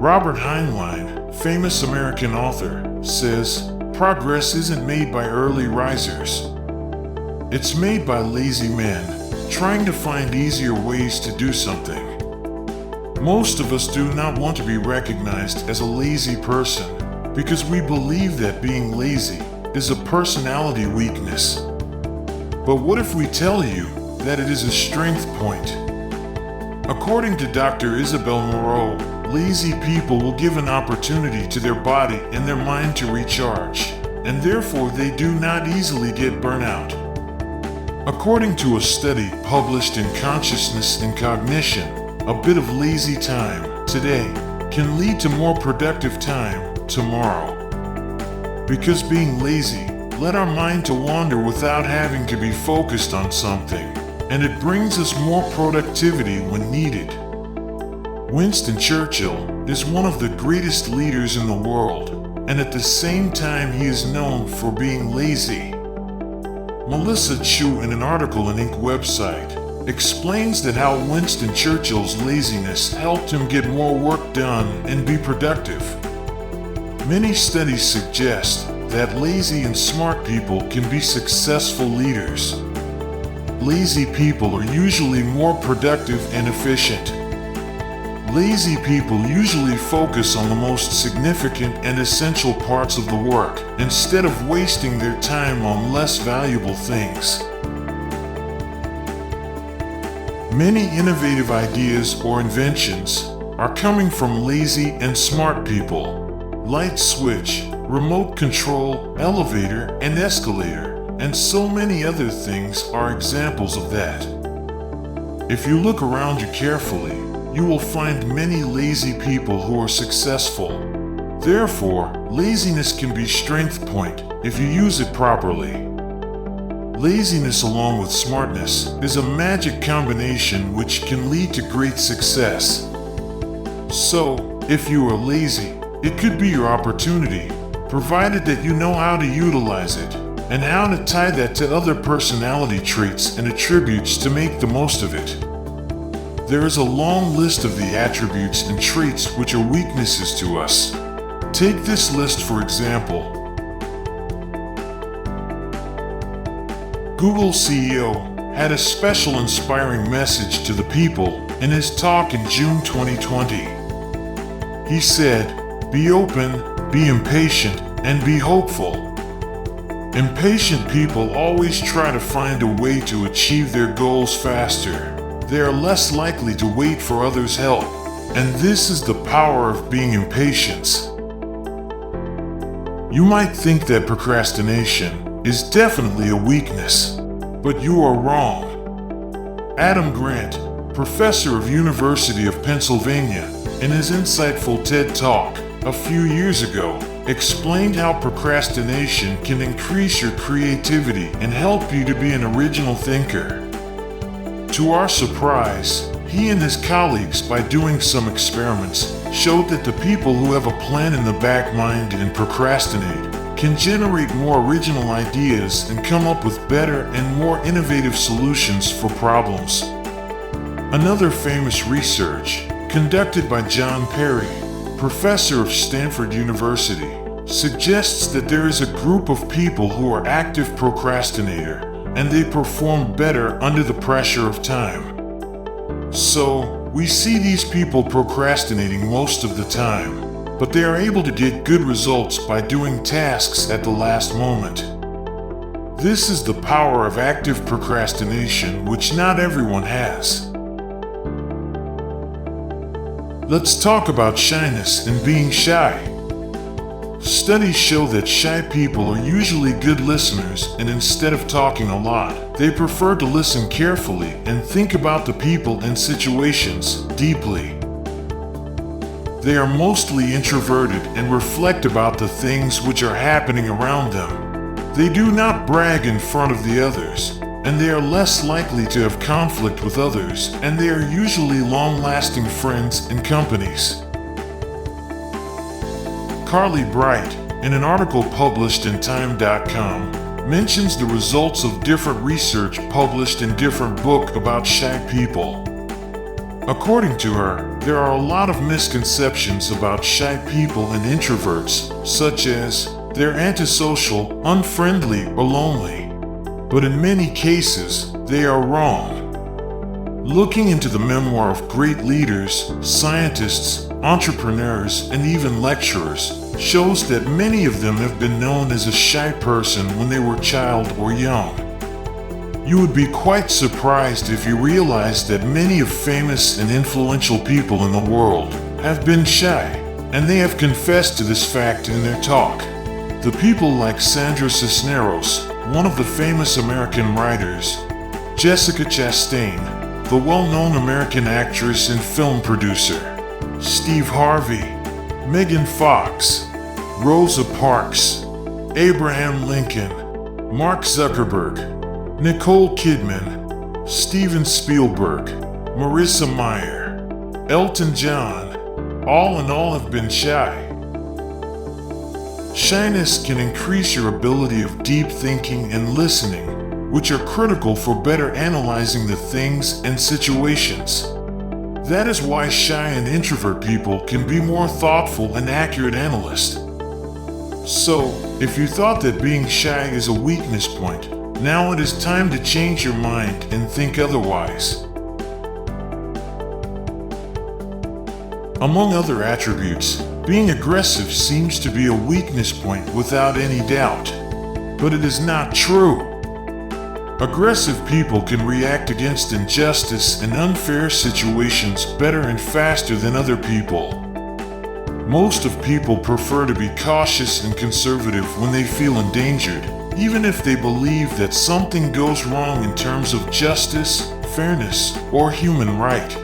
Robert Heinlein, famous American author, says, "Progress isn't made by early risers. It's made by lazy men trying to find easier ways to do something." Most of us do not want to be recognized as a lazy person because we believe that being lazy is a personality weakness. But what if we tell you that it is a strength point? According to Dr. Isabel Moreau, lazy people will give an opportunity to their body and their mind to recharge, and therefore they do not easily get burnout. According to a study published in Consciousness and Cognition, a bit of lazy time today can lead to more productive time tomorrow. Because being lazy led our mind to wander without having to be focused on something, and it brings us more productivity when needed. Winston Churchill is one of the greatest leaders in the world, and at the same time he is known for being lazy. Melissa Chu, in an article in Inc. website, explains that how Winston Churchill's laziness helped him get more work done and be productive. Many studies suggest that lazy and smart people can be successful leaders. Lazy people are usually more productive and efficient. Lazy people usually focus on the most significant and essential parts of the work instead of wasting their time on less valuable things. Many innovative ideas or inventions are coming from lazy and smart people. Light switch, remote control, elevator, and escalator, and so many other things are examples of that. If you look around you carefully, you will find many lazy people who are successful. Therefore, laziness can be strength point if you use it properly. Laziness along with smartness is a magic combination which can lead to great success. So, if you are lazy, it could be your opportunity, provided that you know how to utilize it and how to tie that to other personality traits and attributes to make the most of it. There is a long list of the attributes and traits which are weaknesses to us. Take this list for example. Google CEO had a special inspiring message to the people in his talk in June 2020. He said, "Be open, be impatient, and be hopeful." Impatient people always try to find a way to achieve their goals faster. They are less likely to wait for others' help, and this is the power of being impatient. You might think that procrastination is definitely a weakness, but you are wrong. Adam Grant, professor of University of Pennsylvania, in his insightful TED Talk a few years ago, explained how procrastination can increase your creativity and help you to be an original thinker. To our surprise, he and his colleagues, by doing some experiments, showed that the people who have a plan in the back mind and procrastinate can generate more original ideas and come up with better and more innovative solutions for problems. Another famous research, conducted by John Perry, professor of Stanford University, suggests that there is a group of people who are active procrastinator, and they perform better under the pressure of time. So, we see these people procrastinating most of the time, but they are able to get good results by doing tasks at the last moment. This is the power of active procrastination, which not everyone has. Let's talk about shyness and being shy. Studies show that shy people are usually good listeners, and instead of talking a lot, they prefer to listen carefully and think about the people and situations deeply. They are mostly introverted and reflect about the things which are happening around them. They do not brag in front of the others, and they are less likely to have conflict with others, and they are usually long-lasting friends and companies. Carly Bright, in an article published in Time.com, mentions the results of different research published in different books about shy people. According to her, there are a lot of misconceptions about shy people and introverts, such as they're antisocial, unfriendly, or lonely. But in many cases, they are wrong. Looking into the memoir of great leaders, scientists, entrepreneurs, and even lecturers shows that many of them have been known as a shy person when they were a child or young. You would be quite surprised if you realized that many of famous and influential people in the world have been shy, and they have confessed to this fact in their talk. The people like Sandra Cisneros, one of the famous American writers, Jessica Chastain, the well-known American actress and film producer, Steve Harvey, Megan Fox, Rosa Parks, Abraham Lincoln, Mark Zuckerberg, Nicole Kidman, Steven Spielberg, Marissa Mayer, Elton John, all in all have been shy. Shyness can increase your ability of deep thinking and listening, which are critical for better analyzing the things and situations. That is why shy and introvert people can be more thoughtful and accurate analysts. So, if you thought that being shy is a weakness point, now it is time to change your mind and think otherwise. Among other attributes, being aggressive seems to be a weakness point without any doubt. But it is not true. Aggressive people can react against injustice and unfair situations better and faster than other people. Most of people prefer to be cautious and conservative when they feel endangered, even if they believe that something goes wrong in terms of justice, fairness, or human right.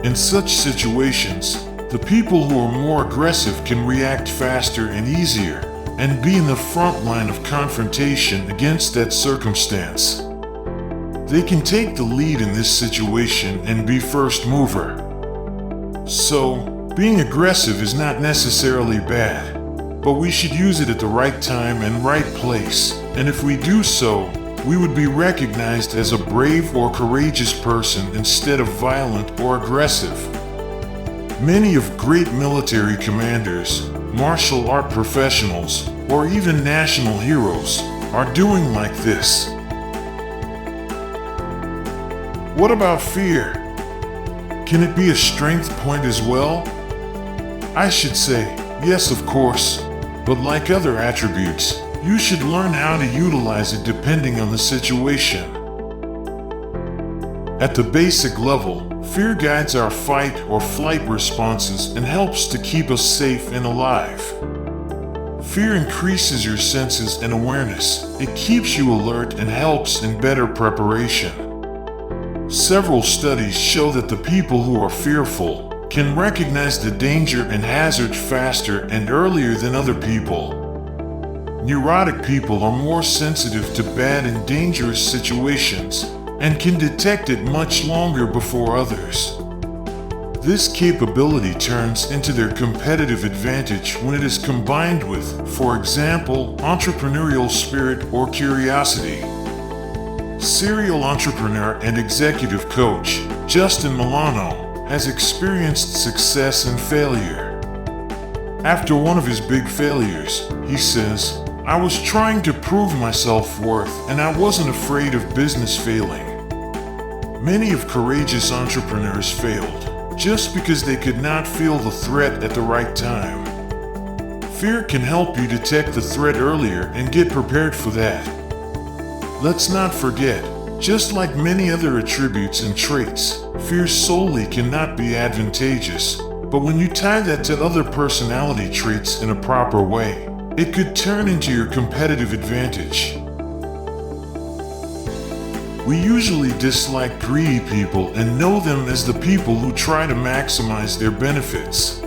In such situations, the people who are more aggressive can react faster and easier, and be in the front line of confrontation against that circumstance. They can take the lead in this situation and be first mover. So, being aggressive is not necessarily bad, but we should use it at the right time and right place, and if we do so, we would be recognized as a brave or courageous person instead of violent or aggressive. Many of great military commanders, martial art professionals, or even national heroes are doing like this. What about fear? Can it be a strength point as well? I should say, yes, of course, but like other attributes, you should learn how to utilize it depending on the situation. At the basic level, fear guides our fight or flight responses and helps to keep us safe and alive. Fear increases your senses and awareness. It keeps you alert and helps in better preparation. Several studies show that the people who are fearful can recognize the danger and hazard faster and earlier than other people. Neurotic people are more sensitive to bad and dangerous situations and can detect it much longer before others. This capability turns into their competitive advantage when it is combined with, for example, entrepreneurial spirit or curiosity. Serial entrepreneur and executive coach Justin Milano has experienced success and failure. After one of his big failures, he says, "I was trying to prove my self-worth and I wasn't afraid of business failing." Many of courageous entrepreneurs failed just because they could not feel the threat at the right time. Fear can help you detect the threat earlier and get prepared for that. Let's not forget, just like many other attributes and traits, fear solely cannot be advantageous, but when you tie that to other personality traits in a proper way, it could turn into your competitive advantage. We usually dislike greedy people and know them as the people who try to maximize their benefits.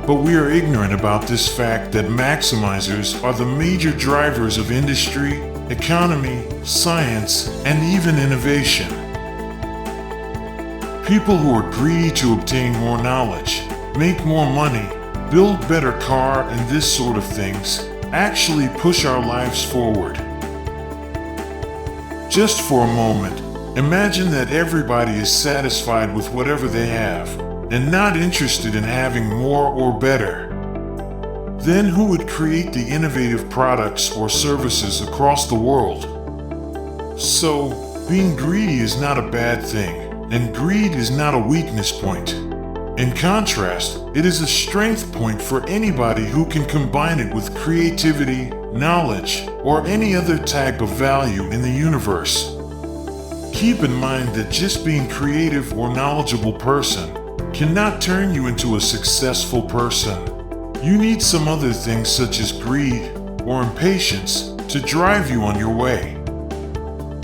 But we are ignorant about this fact that maximizers are the major drivers of industry, economy, science, and even innovation. People who are greedy to obtain more knowledge, make more money, build better car, and this sort of things actually push our lives forward. Just for a moment, Imagine that everybody is satisfied with whatever they have and not interested in having more or better. Then who would create the innovative products or services across the world? So, being greedy is not a bad thing, and greed is not a weakness point. In contrast, it is a strength point for anybody who can combine it with creativity, knowledge, or any other type of value in the universe. Keep in mind that just being creative or knowledgeable person cannot turn you into a successful person. You need some other things such as greed or impatience to drive you on your way.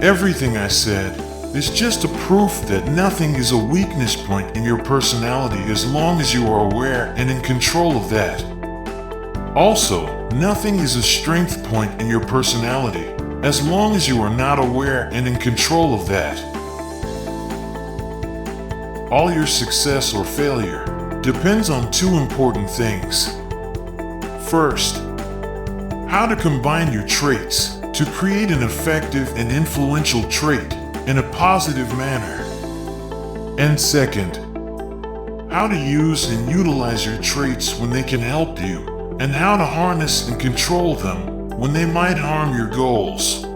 Everything I said is just a proof that nothing is a weakness point in your personality as long as you are aware and in control of that. Also, nothing is a strength point in your personality as long as you are not aware and in control of that. All your success or failure depends on two important things. First, how to combine your traits to create an effective and influential trait in a positive manner. And second, how to use and utilize your traits when they can help you, and how to harness and control them when they might harm your goals.